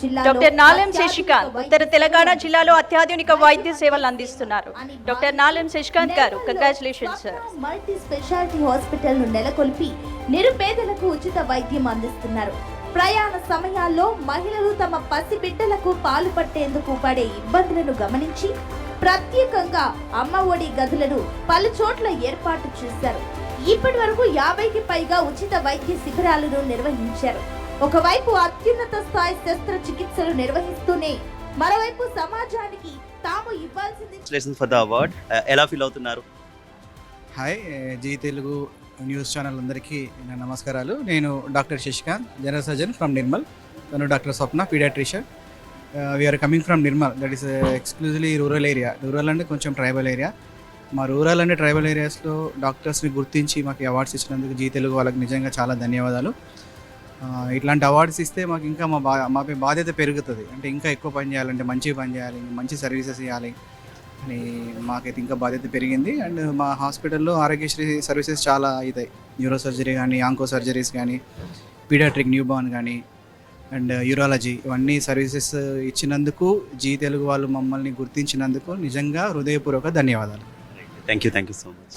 జిల్లాలో డాక్టర్ నాలెం శశికాంత్ ఉత్తర తెలంగాణ జిల్లాలో అత్యాధునిక వైద్య సేవలు అందిస్తున్నారు. డాక్టర్ నాలెం శశికాంత్ గారు, congratulations sir. Multi speciality hospital ను నెలకొల్పి నిరుపేదలకు ఉచిత వైద్యం అందిస్తున్నారు. ప్రయాణ సమయాల్లో మహిళలు తమ పసి బిడ్డలకు పాలు పట్టేందుకు పడే ఇబ్బందులను గమనించి ప్రత్యేకంగా అమ్మ ఒడి గదులను పలు చోట్ల ఏర్పాటు చేశారు. ఇప్పటి వరకు 50కి పైగా ఉచిత వైద్య శిబిరాలను నిర్వహించారు. ఒకవైపు అత్యున్నత స్థాయి శస్త్రచికిత్సలు నిర్వహిస్తూనే మరోవైపు సమాజానికి తాము ఇవ్వాల్సింది ఫర్ ద అవార్డ్. ఎలా ఫీల్ అవుతున్నారు? Hi, Zee Telugu news channel అందరికీ నా నమస్కారాలు. నేను doctor Shashikanth, general surgeon from Nirmal. తను doctor Swapna, paediatrician. We're coming from Nirmal, that is exclusively rural area. Rural అంటే కొంచెం ట్రైబల్ ఏరియా. మా రూరల్ అండ్ ట్రైబల్ ఏరియాస్లో డాక్టర్స్ని గుర్తించి మాకు అవార్డ్స్ ఇచ్చినందుకు జీ తెలుగు వాళ్ళకి నిజంగా చాలా ధన్యవాదాలు. ఇట్లాంటి అవార్డ్స్ ఇస్తే మాకు ఇంకా మాపై బాధ్యత పెరుగుతుంది. అంటే ఇంకా ఎక్కువ పని చేయాలంటే మంచిగా పని చేయాలి, మంచి సర్వీసెస్ ఇవ్వాలి అని మాకైతే ఇంకా బాధ్యత పెరిగింది. అండ్ మా హాస్పిటల్లో ఆరోగ్యశ్రీ సర్వీసెస్ చాలా అవుతాయి. న్యూరో సర్జరీ కానీ, ఆంకో సర్జరీస్ కానీ, పీడియాట్రిక్ న్యూబార్న్ కానీ, అండ్ యూరాలజీ, ఇవన్నీ సర్వీసెస్ ఇచ్చినందుకు జీ తెలుగు వాళ్ళు మమ్మల్ని గుర్తించినందుకు నిజంగా హృదయపూర్వక ధన్యవాదాలు. Thank you so much.